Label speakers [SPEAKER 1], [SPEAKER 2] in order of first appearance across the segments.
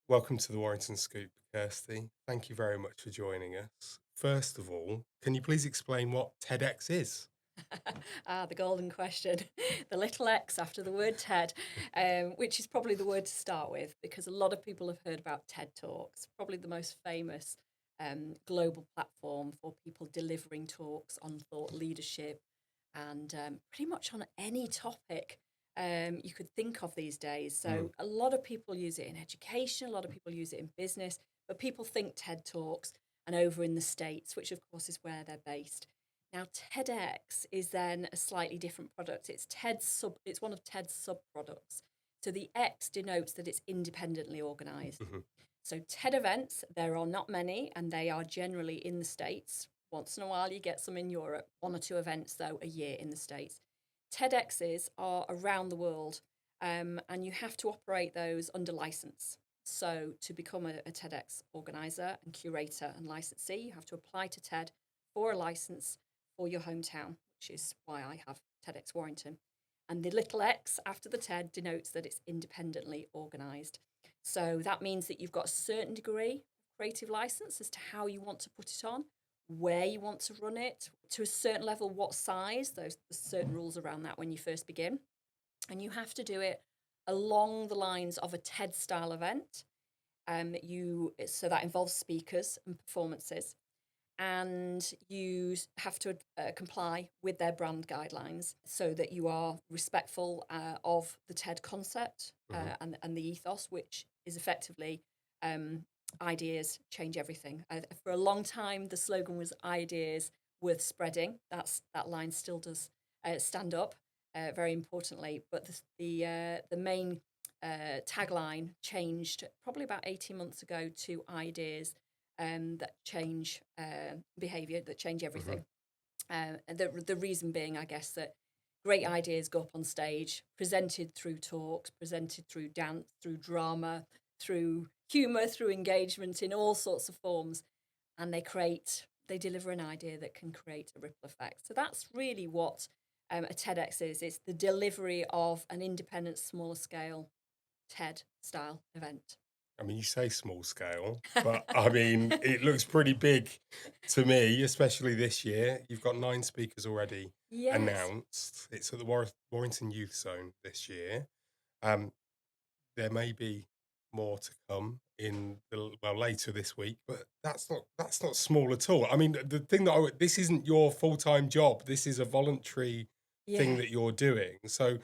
[SPEAKER 1] Welcome to the Warrington Scoop, Kirsty. Thank you very much for joining us. First of all, can you please explain what TEDx is?
[SPEAKER 2] The golden question. The little X after the word TED, which is probably the word to start with because a lot of people have heard about TED Talks, probably the most famous global platform for people delivering talks on thought leadership and pretty much on any topic you could think of these days.
[SPEAKER 1] Mm,
[SPEAKER 2] So a lot of people use it in education, a lot of people use it in business, but people think TED Talks and over in the States, which of course is where they're based. Now, TEDx is then a slightly different product. It's one of TED's sub products. So the X denotes that it's independently organized.
[SPEAKER 1] mhm.
[SPEAKER 2] So TED events, there are not many, and they are generally in the States. Once in a while, you get some in Europe, one or two events, though, a year in the States. TEDx's are around the world, and you have to operate those under license. So to become a TEDx organizer and curator and licensee, you have to apply to TED for a license for your hometown, which is why I have TEDxWarrington. And the little X after the TED denotes that it's independently organised. So that means that you've got a certain degree of creative license as to how you want to put it on, where you want to run it, to a certain level, what size. There's certain rules around that when you first begin. And you have to do it along the lines of a TED style event. So that involves speakers and performances, and you have to comply with their brand guidelines so that you are respectful of the TED concept
[SPEAKER 1] Mhm.
[SPEAKER 2] and the ethos, which is effectively um, ideas change everything. For a long time, the slogan was ideas worth spreading. That line still does stand up very importantly, but the main tagline changed probably about 18 months ago to ideas that change behaviour, that change
[SPEAKER 1] Mhm.
[SPEAKER 2] everything. And the reason being, I guess, that great ideas go up on stage, presented through talks, presented through dance, through drama, through humour, through engagement in all sorts of forms, and they deliver an idea that can create a ripple effect. So that's really what a TEDx is. It's the delivery of an independent, smaller scale TED style event.
[SPEAKER 1] I mean, you say small scale, but I mean, it looks pretty big to me, especially this year. You've got 9 speakers already
[SPEAKER 2] Yes.
[SPEAKER 1] announced. It's at the Warrington Youth Zone this year. Um, there may be more to come later this week, but that's not small at all. I mean, the thing this isn't your full-time job. This is a voluntary thing
[SPEAKER 2] Yeah.
[SPEAKER 1] that you're doing. So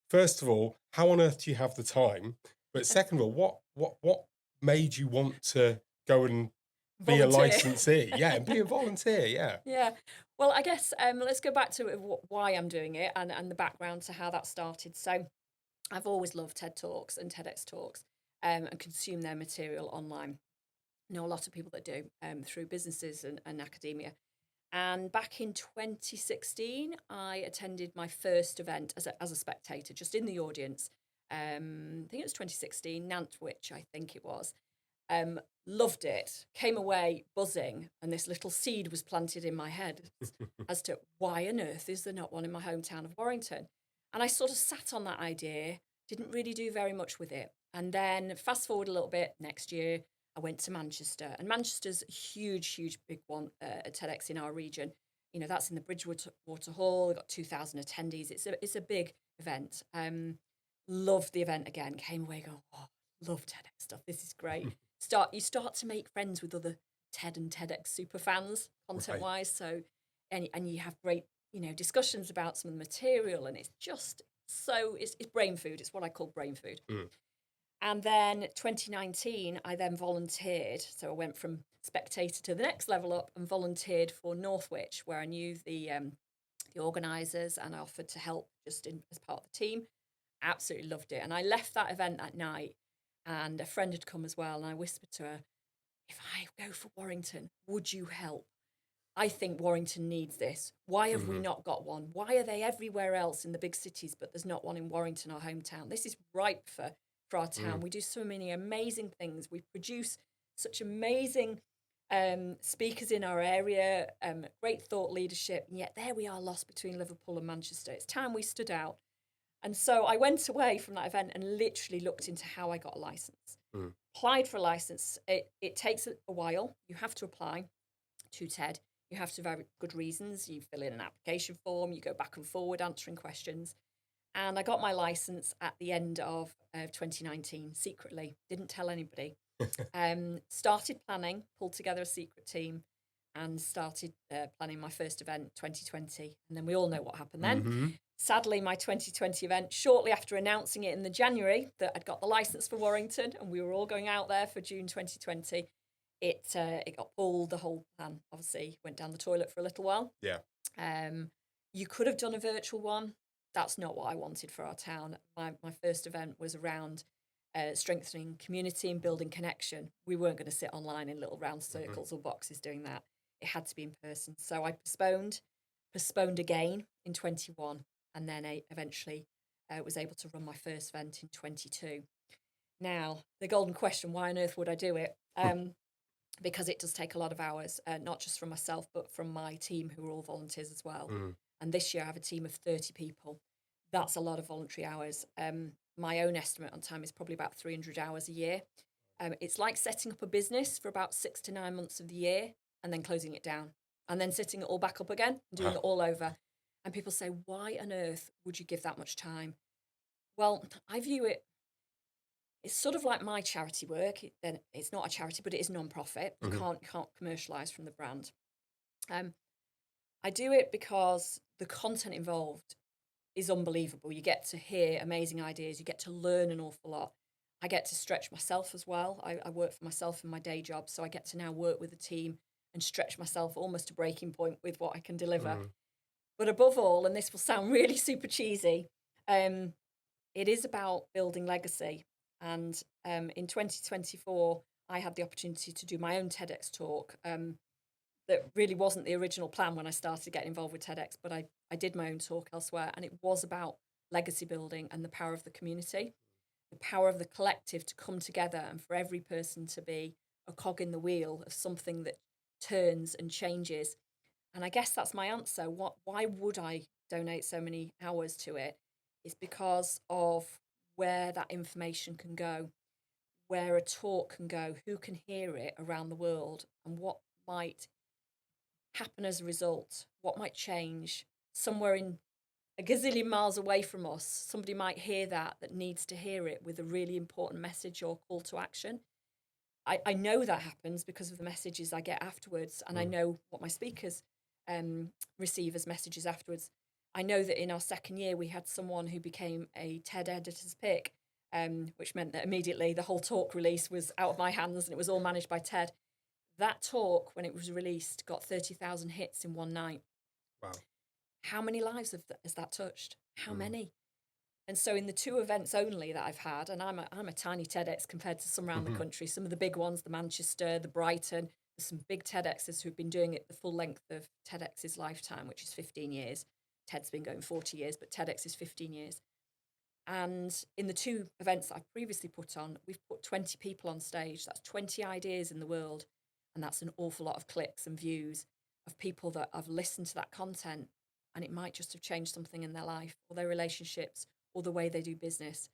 [SPEAKER 1] first of all, how on earth do you have the time? But second of all, what made you want to go and be a
[SPEAKER 2] Volunteer.
[SPEAKER 1] licensee? Yeah, and be a volunteer. Yeah.
[SPEAKER 2] Yeah. Well, I guess let's go back to why I'm doing it and the background to how that started. So I've always loved TED Talks and TEDx Talks and consume their material online. I know a lot of people that do through businesses and academia. And back in 2016, I attended my first event as a spectator, just in the audience. I think it was 2016, Nantwich, I think it was. Um, Loved it, came away buzzing, and this little seed was planted in my head as to why on earth is there not one in my hometown of Warrington? And I sort of sat on that idea, didn't really do very much with it. And then fast forward a little bit, next year, I went to Manchester, and Manchester's a huge, big one at TEDx in our region. You know, that's in the Bridgewater Hall. We've got 2,000 attendees. It's a big event. Loved the event again. Came away going, oh, love TEDx stuff. This is great. You start to make friends with other TED and TEDx super fans, content
[SPEAKER 1] Right.
[SPEAKER 2] wise. So, and you have great discussions about some of the material, and it's just it's brain food. It's what I call brain food.
[SPEAKER 1] Mm.
[SPEAKER 2] And then 2019, I then volunteered. So I went from spectator to the next level up and volunteered for Northwich, where I knew the organisers and I offered to help as part of the team. Absolutely loved it. And I left that event that night, and a friend had come as well. And I whispered to her, if I go for Warrington, would you help? I think Warrington needs this. Why have we
[SPEAKER 1] Mhm.
[SPEAKER 2] not got one? Why are they everywhere else in the big cities, but there's not one in Warrington, our hometown? This is ripe for our town.
[SPEAKER 1] Mm.
[SPEAKER 2] We do so many amazing things. We produce such amazing speakers in our area, great thought leadership, and yet there we are lost between Liverpool and Manchester. It's time we stood out. And so I went away from that event and literally looked into how I got a license.
[SPEAKER 1] Mm.
[SPEAKER 2] applied for a license. It takes a while. You have to apply to TED. You have to have very good reasons. You fill in an application form, you go back and forward answering questions. And I got my license at the end of 2019 secretly, didn't tell anybody. Started planning, pulled together a secret team, and started planning my first event 2020. And then we all know what happened then.
[SPEAKER 1] Mm-hmm.
[SPEAKER 2] Sadly, my 2020 event, shortly after announcing it in the January that I'd got the license for Warrington and we were all going out there for June 2020, it got pulled. The whole plan obviously went down the toilet for a little while.
[SPEAKER 1] Yeah.
[SPEAKER 2] You could have done a virtual one. That's not what I wanted for our town. My first event was around strengthening community and building connection. We weren't going to sit online in little round circles or boxes doing that. It had to be in person. So I postponed again in 21, and then I eventually was able to run my first event in 22. Now, the golden question, why on earth would I do it? Because it does take a lot of hours, not just from myself, but from my team who are all volunteers as well.
[SPEAKER 1] Mm.
[SPEAKER 2] And this year I have a team of 30 people. That's a lot of voluntary hours. My own estimate on time is probably about 300 hours a year. It's like setting up a business for about 6 to 9 months of the year and then closing it down and then setting it all back up again and doing it all over. And people say, why on earth would you give that much time? Well, I view it, it's sort of like my charity work. Then it's not a charity, but it is non-profit. You can't commercialise from the brand. I do it because the content involved is unbelievable. You get to hear amazing ideas. You get to learn an awful lot. I get to stretch myself as well. I work for myself in my day job, so I get to now work with a team and stretch myself almost to breaking point with what I can deliver. But above all, and this will sound really super cheesy, it is about building legacy. And in 2024, I had the opportunity to do my own TEDx talk. That really wasn't the original plan when I started getting involved with TEDx, but I did my own talk elsewhere, and it was about legacy building and the power of the community, the power of the collective to come together and for every person to be a cog in the wheel of something that turns and changes. And I guess that's my answer. Why would I donate so many hours to it? It's because of where that information can go, where a talk can go, who can hear it around the world, and what might happen as a result, what might change somewhere in a gazillion miles away from us. Somebody might hear that needs to hear it with a really important message or call to action. I know that happens because of the messages I get afterwards, and I know what my speakers receive as messages afterwards. I know that in our second year we had someone who became a TED editor's pick, which meant that immediately the whole talk release was out of my hands and it was all managed by TED. That talk, when it was released, got 30,000 hits in one night.
[SPEAKER 1] Wow.
[SPEAKER 2] How many lives has that touched? How many? And so in the 2 events only that I've had, and I'm a tiny TEDx compared to some around the country, some of the big ones, the Manchester, the Brighton, there's some big TEDx's who've been doing it the full length of TEDx's lifetime, which is 15 years. TED's been going 40 years, but TEDx is 15 years. And in the 2 events that I've previously put on, we've put 20 people on stage. That's 20 ideas in the world. And that's an awful lot of clicks and views of people that have listened to that content, and it might just have changed something in their life or their relationships or the way they do business.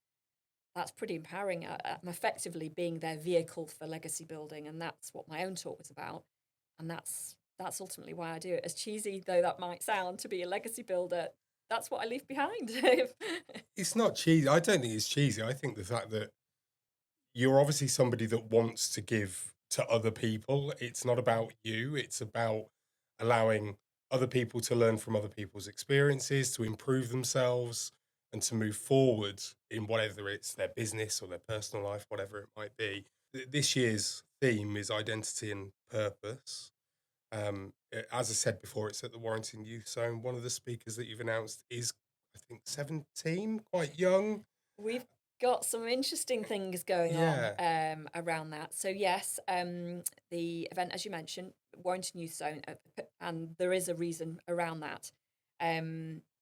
[SPEAKER 2] That's pretty empowering. I'm effectively being their vehicle for legacy building, and that's what my own talk was about. And that's ultimately why I do it. As cheesy though that might sound, to be a legacy builder, that's what I leave behind.
[SPEAKER 1] It's not cheesy. I don't think it's cheesy. I think the fact that you're obviously somebody that wants to give to other people. It's not about you. It's about allowing other people to learn from other people's experiences, to improve themselves, and to move forward in whatever it's their business or their personal life, whatever it might be. This year's theme is identity and purpose. As I said before, it's at the Warrington Youth Zone. One of the speakers that you've announced is, I think, 17, quite young.
[SPEAKER 2] We've got some interesting things going on around that. So yes, the event, as you mentioned, Warrington Youth Zone, and there is a reason around that.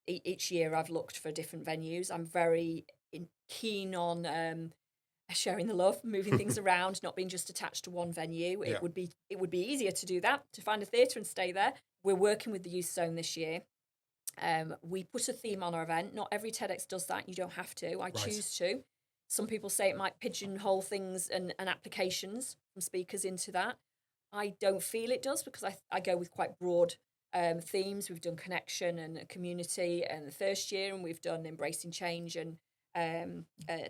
[SPEAKER 2] Each year I've looked for different venues. I'm very keen on sharing the love, moving things around, not being just attached to one venue.
[SPEAKER 1] Yeah.
[SPEAKER 2] It would be easier to do that, to find a theatre and stay there. We're working with the Youth Zone this year. We put a theme on our event. Not every TEDx does that. You don't have to. I choose to. Some people say it might pigeonhole things and applications from speakers into that. I don't feel it does because I go with quite broad themes. We've done connection and community in the first year, and we've done embracing change and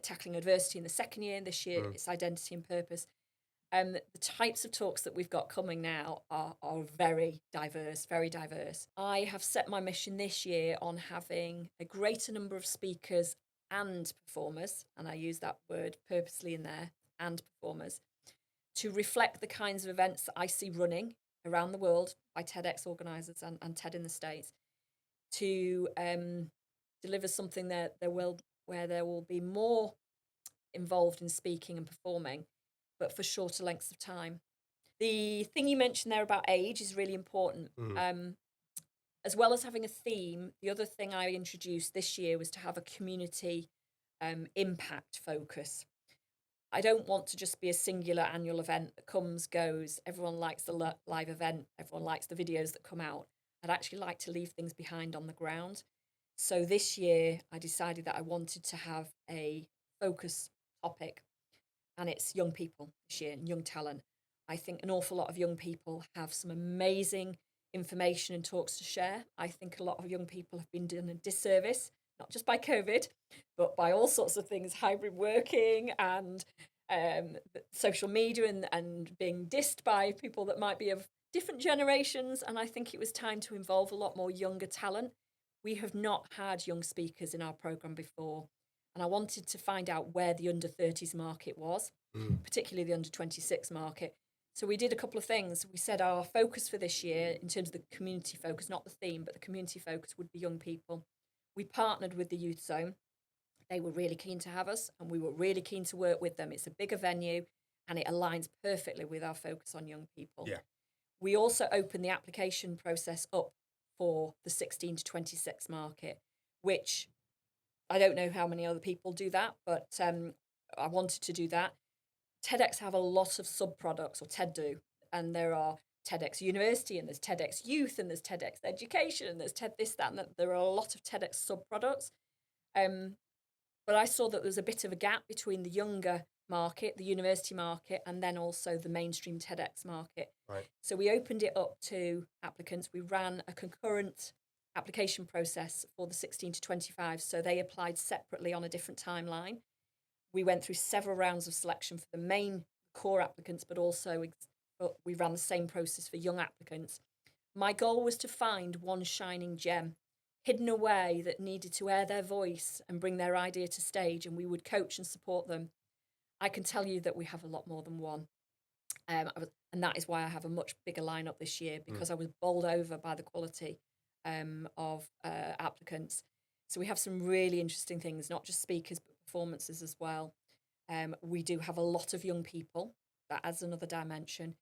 [SPEAKER 2] tackling adversity in the second year. And this year,
[SPEAKER 1] Mm.
[SPEAKER 2] it's identity and purpose. The types of talks that we've got coming now are very diverse, very diverse. I have set my mission this year on having a greater number of speakers and performers, and I use that word purposely in there, and performers, to reflect the kinds of events that I see running around the world by TEDx organisers and TED in the States, to deliver something where there will be more involved in speaking and performing, but for shorter lengths of time. The thing you mentioned there about age is really important.
[SPEAKER 1] Mm.
[SPEAKER 2] As well as having a theme, the other thing I introduced this year was to have a community impact focus. I don't want to just be a singular annual event that comes, goes, everyone likes the live event, everyone likes the videos that come out. I'd actually like to leave things behind on the ground. So this year, I decided that I wanted to have a focus topic, and it's young people this year and young talent. I think an awful lot of young people have some amazing information and talks to share. I think a lot of young people have been done a disservice, not just by COVID, but by all sorts of things, hybrid working and social media and being dissed by people that might be of different generations. And I think it was time to involve a lot more younger talent. We have not had young speakers in our programme before. And I wanted to find out where the under 30s market was,
[SPEAKER 1] Mm.
[SPEAKER 2] particularly the under 26 market. So we did a couple of things. We said our focus for this year, in terms of the community focus, not the theme, but the community focus would be young people. We partnered with the Youth Zone. They were really keen to have us, and we were really keen to work with them. It's a bigger venue, and it aligns perfectly with our focus on young people.
[SPEAKER 1] Yeah.
[SPEAKER 2] We also opened the application process up for the 16 to 26 market, which I don't know how many other people do that, but I wanted to do that. TEDx have a lot of sub-products, or TED do, and there are TEDx University, and there's TEDx Youth, and there's TEDx Education, and there's TED this, that, and that. There are a lot of TEDx sub-products. But I saw that there was a bit of a gap between the younger market, the university market, and then also the mainstream TEDx market.
[SPEAKER 1] Right.
[SPEAKER 2] So we opened it up to applicants. We ran a concurrent application process for the 16 to 25, so they applied separately on a different timeline. We went through several rounds of selection for the main core applicants, but also we ran the same process for young applicants. My goal was to find one shining gem hidden away that needed to air their voice and bring their idea to stage, and we would coach and support them. I can tell you that we have a lot more than one. And that is why I have a much bigger lineup this year, because I was bowled over by the quality of applicants. So we have some really interesting things, not just speakers, but performances as well. We do have a lot of young people. That adds another dimension.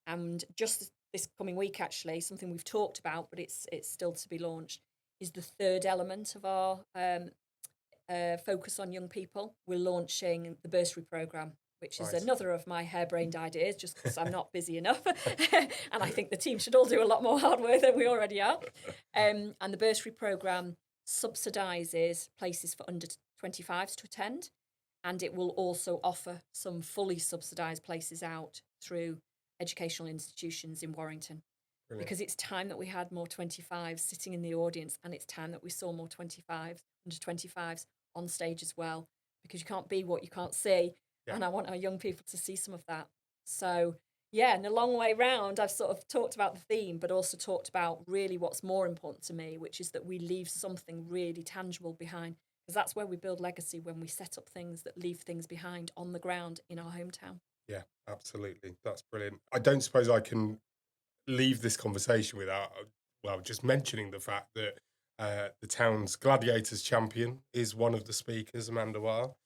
[SPEAKER 2] And just this coming week, actually, something we've talked about, but it's still to be launched, is the third element of our focus on young people. We're launching the bursary programme, which is
[SPEAKER 1] Right.
[SPEAKER 2] another of my harebrained ideas, just because I'm not busy enough. And I think the team should all do a lot more hard work than we already are. And the bursary programme subsidises places for under 25s to attend, and it will also offer some fully subsidised places out through educational institutions in Warrington.
[SPEAKER 1] Brilliant.
[SPEAKER 2] Because it's time that we had more 25s sitting in the audience, and it's time that we saw more 25s, under 25s on stage as well, because you can't be what you can't see.
[SPEAKER 1] Yeah.
[SPEAKER 2] And I want our young people to see some of that. So, yeah, in a long way round, I've sort of talked about the theme, but also talked about really what's more important to me, which is that we leave something really tangible behind, because that's where we build legacy, when we set up things that leave things behind on the ground in our hometown.
[SPEAKER 1] Yeah, absolutely. That's brilliant. I don't suppose I can leave this conversation without, well, just mentioning the fact that the town's gladiators champion is one of the speakers, Amanda Weil.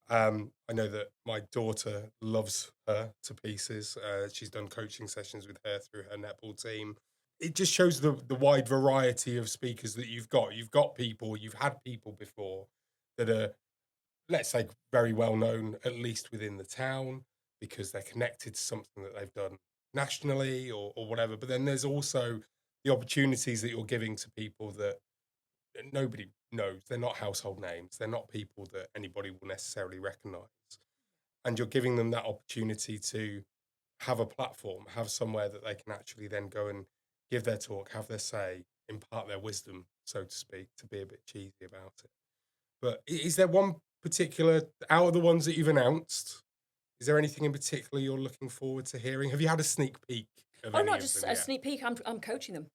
[SPEAKER 1] I know that my daughter loves her to pieces. She's done coaching sessions with her through her netball team. It just shows the wide variety of speakers that you've got. You've had people before that are, let's say, very well known, at least within the town, because they're connected to something that they've done nationally or whatever. But then there's also the opportunities that you're giving to people that nobody knows. They're not household names. They're not people that anybody will necessarily recognise. And you're giving them that opportunity to have a platform, have somewhere that they can actually then go and give their talk, have their say, impart their wisdom, so to speak, to be a bit cheesy about it. But is there one particular, out of the ones that you've announced, is there anything in particular you're looking forward to hearing? Have you had a sneak peek of
[SPEAKER 2] Oh,
[SPEAKER 1] any
[SPEAKER 2] not
[SPEAKER 1] of
[SPEAKER 2] just
[SPEAKER 1] them
[SPEAKER 2] a
[SPEAKER 1] yet?
[SPEAKER 2] sneak peek. I'm coaching them,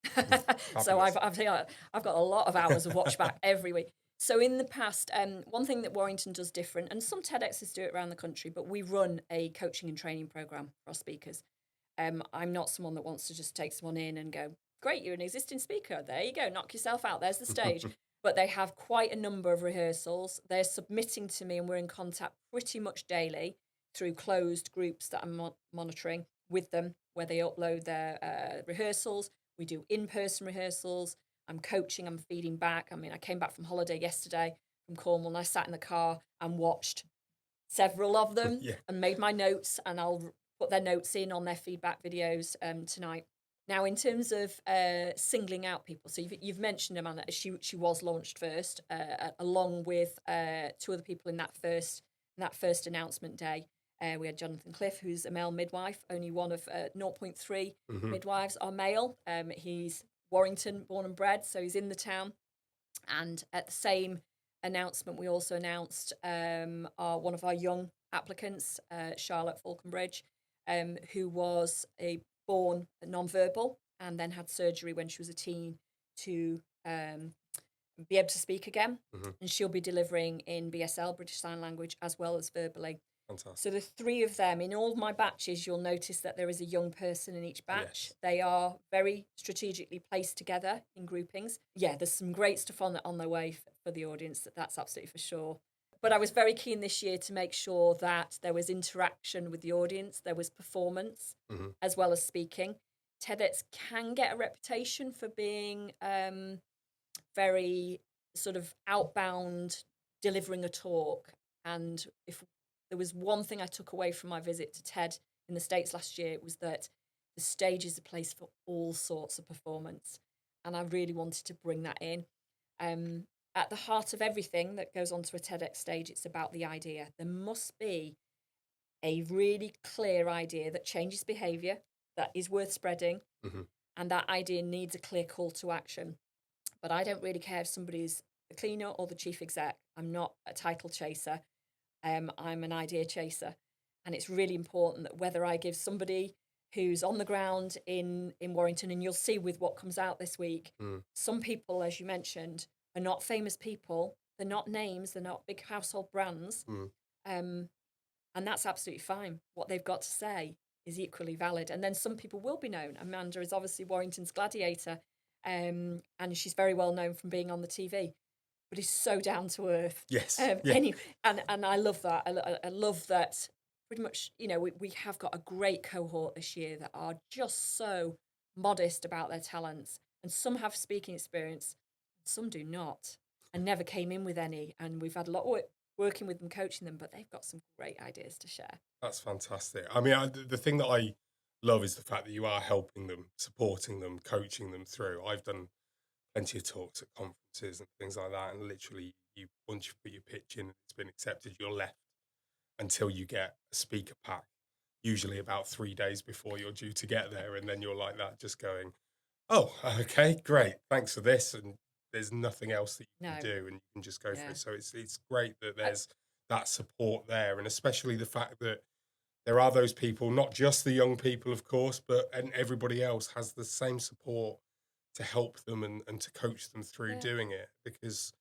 [SPEAKER 2] so
[SPEAKER 1] Fabulous.
[SPEAKER 2] I've got a lot of hours of watch back every week. So in the past, one thing that Warrington does different, and some TEDx's do it around the country, but we run a coaching and training program for our speakers. I'm not someone that wants to just take someone in and go, great, you're an existing speaker. There you go, knock yourself out. There's the stage. But they have quite a number of rehearsals. They're submitting to me, and we're in contact pretty much daily through closed groups that I'm monitoring with them, where they upload their rehearsals. We do in-person rehearsals. I'm coaching, I'm feeding back. I mean, I came back from holiday yesterday from Cornwall, and I sat in the car and watched several of them
[SPEAKER 1] Yeah.
[SPEAKER 2] and made my notes, and I'll put their notes in on their feedback videos tonight. Now, in terms of singling out people, so you've mentioned Amanda. She was launched first, along with two other people in that first announcement day. We had Jonathan Cliff, who's a male midwife. Only one of zero point 0.3
[SPEAKER 1] Hmm.
[SPEAKER 2] midwives are male. He's Warrington born and bred, so he's in the town. And at the same announcement, we also announced one of our young applicants, Charlotte Falconbridge, who was born non-verbal and then had surgery when she was a teen to be able to speak again.
[SPEAKER 1] Hmm.
[SPEAKER 2] And she'll be delivering in BSL, British Sign Language, as well as verbally. So
[SPEAKER 1] Fantastic.
[SPEAKER 2] the three of them, in all my batches, you'll notice that there is a young person in each batch.
[SPEAKER 1] Yes.
[SPEAKER 2] They are very strategically placed together in groupings. Yeah, there's some great stuff on their way for the audience. That's absolutely for sure. But I was very keen this year to make sure that there was interaction with the audience, there was performance,
[SPEAKER 1] Hmm.
[SPEAKER 2] as well as speaking. TEDx can get a reputation for being very sort of outbound, delivering a talk. And if there was one thing I took away from my visit to TED in the States last year, it was that the stage is a place for all sorts of performance. And I really wanted to bring that in. At the heart of everything that goes onto a TEDx stage, it's about the idea. There must be a really clear idea that changes behavior, that is worth spreading,
[SPEAKER 1] Hmm.
[SPEAKER 2] and that idea needs a clear call to action. But I don't really care if somebody's the cleaner or the chief exec. I'm not a title chaser. I'm an idea chaser. And it's really important that whether I give somebody who's on the ground in Warrington, and you'll see with what comes out this week,
[SPEAKER 1] Mm.
[SPEAKER 2] some people, as you mentioned, are not famous people. They're not names. They're not big household brands.
[SPEAKER 1] Mm.
[SPEAKER 2] Um, and that's absolutely fine. What they've got to say is equally valid. And then some people will be known. Amanda is obviously Warrington's gladiator, and she's very well known from being on the TV, but is so down to earth.
[SPEAKER 1] Yes. Yeah.
[SPEAKER 2] Anyway, and I love that. I love that. Pretty much, we have got a great cohort this year that are just so modest about their talents, and some have speaking experience, and some do not, and never came in with any. And we've had a lot of work working with them, coaching them, but they've got some great ideas to share.
[SPEAKER 1] That's fantastic. I mean, the thing that I love is the fact that you are helping them, supporting them, coaching them through. I've done plenty of talks at conferences and things like that, and literally, you once you put your pitch in and it's been accepted, you're left until you get a speaker pack. Usually about 3 days before you're due to get there, and then you're like that, just going, "Oh, okay, great, thanks for this," and there's nothing else that you can
[SPEAKER 2] No,
[SPEAKER 1] do, and you can just go for
[SPEAKER 2] yeah,
[SPEAKER 1] it. So it's great that
[SPEAKER 2] I,
[SPEAKER 1] there's that support there, and especially the fact that there are those people, not just the young people, of course, but and everybody else has the same support to help them and to coach them through
[SPEAKER 2] yeah,
[SPEAKER 1] doing it. Because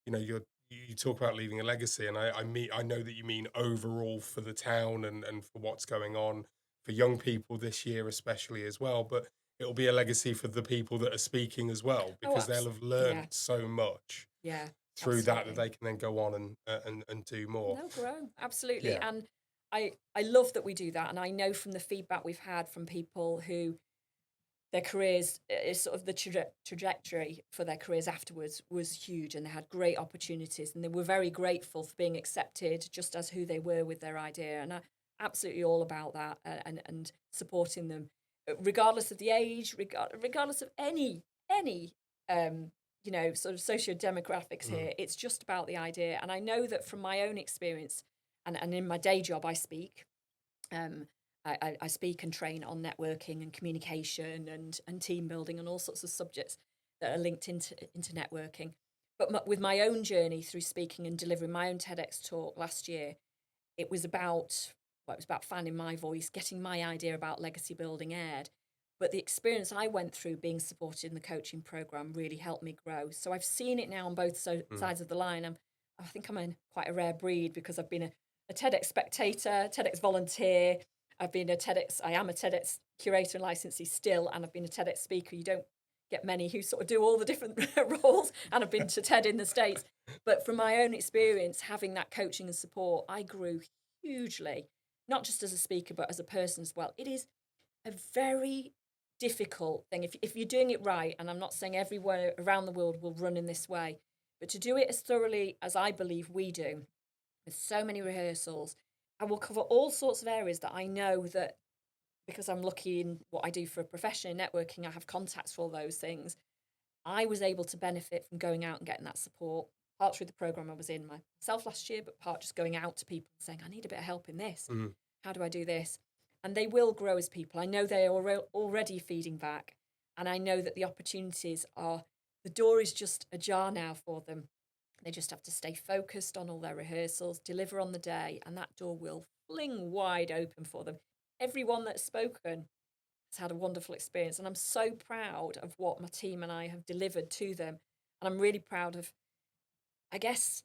[SPEAKER 1] you talk about leaving a legacy, and I know that you mean overall for the town and for what's going on for young people this year, especially as well. But it'll be a legacy for the people that are speaking as well,
[SPEAKER 2] oh,
[SPEAKER 1] because they'll have learned
[SPEAKER 2] yeah,
[SPEAKER 1] so much
[SPEAKER 2] yeah,
[SPEAKER 1] through that
[SPEAKER 2] absolutely.
[SPEAKER 1] they can then go on and do more.
[SPEAKER 2] No, grow absolutely,
[SPEAKER 1] Yeah.
[SPEAKER 2] and I love that we do that, and I know from the feedback we've had from people who their careers is sort of the trajectory for their careers afterwards was huge, and they had great opportunities, and they were very grateful for being accepted just as who they were with their idea, and I absolutely all about that, and supporting them regardless of the age, regardless of any um sort of socio-demographics
[SPEAKER 1] Mm,
[SPEAKER 2] here. It's just about the idea. And I know that from my own experience and in my day job, I speak. Um, I speak and train on networking and communication and team building and all sorts of subjects that are linked into networking. But with my own journey through speaking and delivering my own TEDx talk last year, it was about it was about finding my voice, getting my idea about legacy building aired. But the experience I went through being supported in the coaching program really helped me grow. So I've seen it now on both
[SPEAKER 1] mm,
[SPEAKER 2] sides of the line. I think I'm in quite a rare breed because I've been a TEDx spectator, TEDx volunteer. I am a TEDx curator and licensee still, and I've been a TEDx speaker. You don't get many who sort of do all the different roles, and I've been to TED in the States. But from my own experience, having that coaching and support, I grew hugely, not just as a speaker, but as a person as well. It is a very difficult thing. If you're doing it right, and I'm not saying everywhere around the world will run in this way, but to do it as thoroughly as I believe we do, with so many rehearsals, I will cover all sorts of areas that I know that because I'm lucky in what I do for a profession in networking, I have contacts for all those things. I was able to benefit from going out and getting that support, part through the program I was in myself last year, but part just going out to people and saying, I need a bit of help in this.
[SPEAKER 1] mm.
[SPEAKER 2] How do I do this? And they will grow as people. I know they are already feeding back. And I know that the door is just ajar now for them. They just have to stay focused on all their rehearsals, deliver on the day, and that door will fling wide open for them. Everyone that's spoken has had a wonderful experience. And I'm so proud of what my team and I have delivered to them. And I'm really proud of, I guess,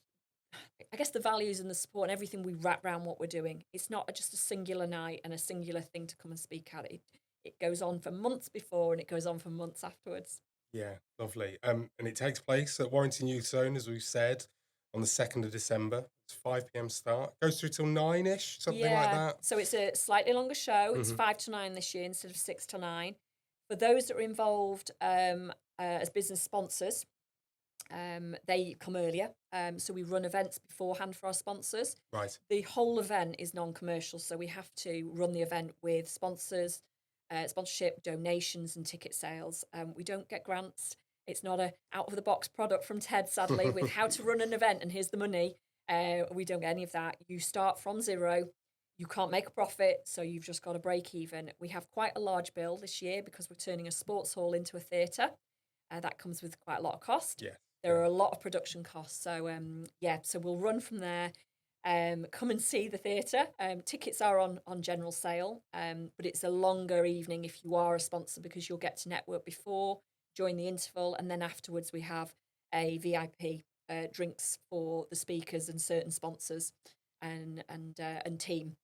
[SPEAKER 2] the values and the support and everything we wrap around what we're doing. It's not just a singular night and a singular thing to come and speak at. It goes on for months before and it goes on for months afterwards.
[SPEAKER 1] Yeah, lovely. And it takes place at Warrington Youth Zone, as we've said, on the 2nd of December. It's 5 p.m. start. Goes through till 9ish, something like
[SPEAKER 2] Yeah.
[SPEAKER 1] that.
[SPEAKER 2] So it's a slightly longer show. It's
[SPEAKER 1] Hmm.
[SPEAKER 2] 5 to 9 this year instead of 6 to 9. For those that are involved as business sponsors, they come earlier. So we run events beforehand for our sponsors.
[SPEAKER 1] Right.
[SPEAKER 2] The whole event is non-commercial, so we have to run the event with sponsors, sponsorship, donations, and ticket sales. We don't get grants. It's not a out-of-the-box product from TED, sadly, with how to run an event and here's the money. We don't get any of that. You start from zero. You can't make a profit, so you've just got to break even. We have quite a large bill this year because we're turning a sports hall into a theatre. That comes with quite a lot of cost.
[SPEAKER 1] Yeah.
[SPEAKER 2] There are a lot of production costs. So so we'll run from there. Come and see the theatre. Tickets are on general sale, but it's a longer evening if you are a sponsor because you'll get to network before, during the interval, and then afterwards we have a VIP drinks for the speakers and certain sponsors and team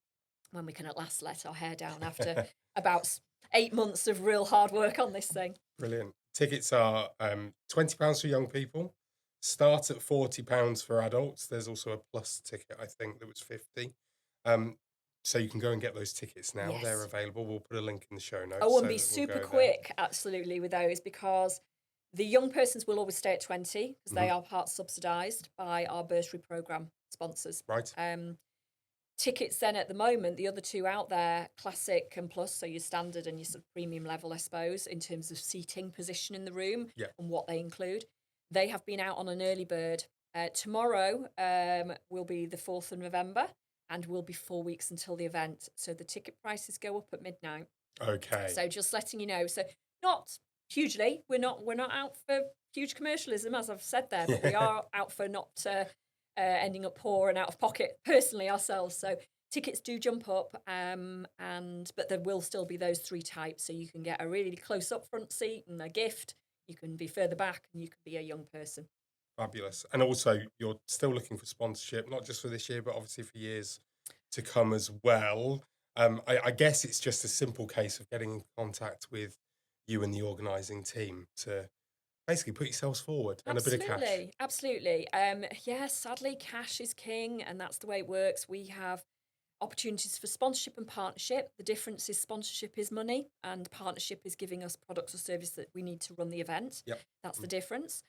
[SPEAKER 2] when we can at last let our hair down after about 8 months of real hard work on this thing.
[SPEAKER 1] Brilliant. Tickets are £20 for young people. Start at £40 for adults. There's also a plus ticket, I think, that was 50. Um, so you can go and get those tickets now. They're
[SPEAKER 2] Yes.
[SPEAKER 1] available. We'll put a link in the show notes
[SPEAKER 2] Oh, and
[SPEAKER 1] so
[SPEAKER 2] be
[SPEAKER 1] that we'll
[SPEAKER 2] super
[SPEAKER 1] go there.
[SPEAKER 2] quick, absolutely, with those because the young persons will always stay at 20 because they
[SPEAKER 1] Mhm.
[SPEAKER 2] are part subsidised by our bursary programme sponsors.
[SPEAKER 1] Right.
[SPEAKER 2] Tickets then at the moment, the other two out there, Classic and Plus, so your standard and your sort of premium level, I suppose, in terms of seating position in the room
[SPEAKER 1] Yeah.
[SPEAKER 2] and what they include. They have been out on an early bird. Tomorrow will be the 4th of November and will be 4 weeks until the event. So the ticket prices go up at midnight.
[SPEAKER 1] Okay.
[SPEAKER 2] So just letting you know. So not hugely. We're not out for huge commercialism, as I've said there, but we
[SPEAKER 1] Yeah.
[SPEAKER 2] are out for not ending up poor and out of pocket personally ourselves. So tickets do jump up, but there will still be those three types. So you can get a really close up front seat and a gift. You can be further back, and you can be a young person.
[SPEAKER 1] Fabulous. And also, you're still looking for sponsorship, not just for this year, but obviously for years to come as well. I guess it's just a simple case of getting in contact with you and the organising team to basically put yourselves forward and a bit of cash.
[SPEAKER 2] Absolutely, absolutely. Yeah, sadly, cash is king, and that's the way it works. We have opportunities for sponsorship and partnership. The difference is sponsorship is money, and partnership is giving us products or service that we need to run the event.
[SPEAKER 1] Yep.
[SPEAKER 2] That's the difference.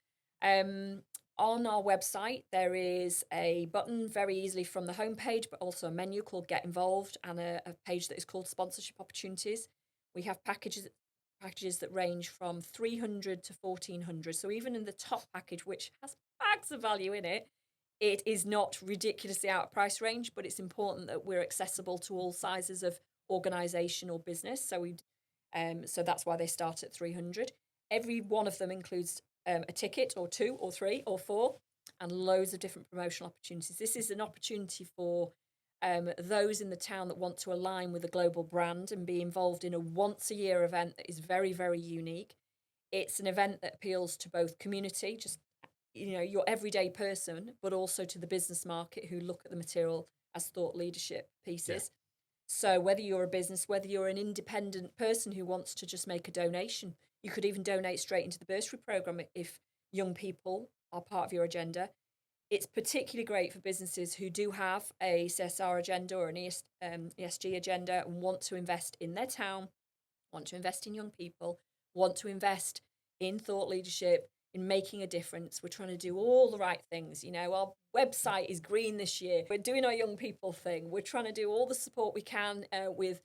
[SPEAKER 2] On our website, there is a button very easily from the homepage, but also a menu called Get Involved and a page that is called Sponsorship Opportunities. We have packages packages that range from 300 to 1400. So even in the top package, which has bags of value in it, it is not ridiculously out of price range, but it's important that we're accessible to all sizes of organisation or business. So that's why they start at 300. Every one of them includes a ticket or two or three or four and loads of different promotional opportunities. This is an opportunity for those in the town that want to align with a global brand and be involved in a once a year event that is very, very unique. It's an event that appeals to both community, just your everyday person, but also to the business market who look at the material as thought leadership
[SPEAKER 1] Yeah.
[SPEAKER 2] pieces. So whether you're a business, whether you're an independent person who wants to just make a donation, you could even donate straight into the bursary program if young people are part of your agenda. It's particularly great for businesses who do have a CSR agenda or an ESG agenda and want to invest in their town, want to invest in young people, want to invest in thought leadership, in making a difference. We're trying to do all the right things. Our website is green this year. We're doing our young people thing. We're trying to do all the support we can with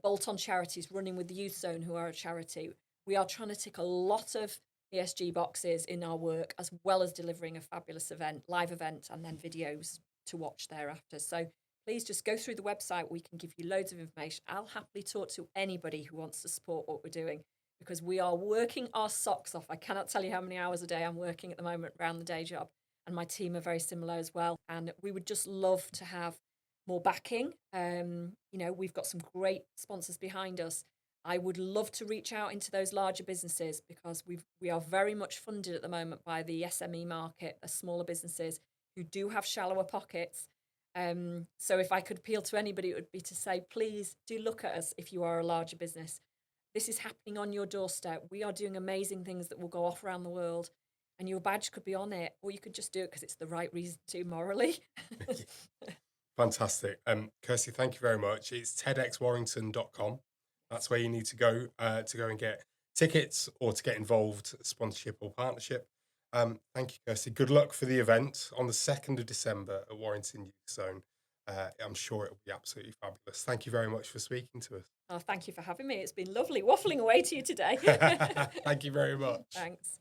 [SPEAKER 2] bolt-on charities, running with the Youth Zone, who are a charity. We are trying to tick a lot of ESG boxes in our work, as well as delivering a fabulous live event, and then videos to watch thereafter. So please just go through the website. We can give you loads of information. I'll happily talk to anybody who wants to support what we're doing, because we are working our socks off. I cannot tell you how many hours a day I'm working at the moment around the day job, and my team are very similar as well. And we would just love to have more backing. We've got some great sponsors behind us. I would love to reach out into those larger businesses, because we are very much funded at the moment by the SME market, the smaller businesses who do have shallower pockets. So if I could appeal to anybody, it would be to say, please do look at us if you are a larger business. This is happening on your doorstep. We are doing amazing things that will go off around the world, and your badge could be on it, or you could just do it because it's the right reason to morally.
[SPEAKER 1] Fantastic. Kirsty, thank you very much. It's TEDxWarrington.com. That's where you need to go and get tickets or to get involved, sponsorship or partnership. Thank you, Kirsty. Good luck for the event on the 2nd of December at Warrington Youth Zone. I'm sure it will be absolutely fabulous. Thank you very much for speaking to us.
[SPEAKER 2] Oh, thank you for having me. It's been lovely waffling away to you today.
[SPEAKER 1] Thank you very much.
[SPEAKER 2] Thanks.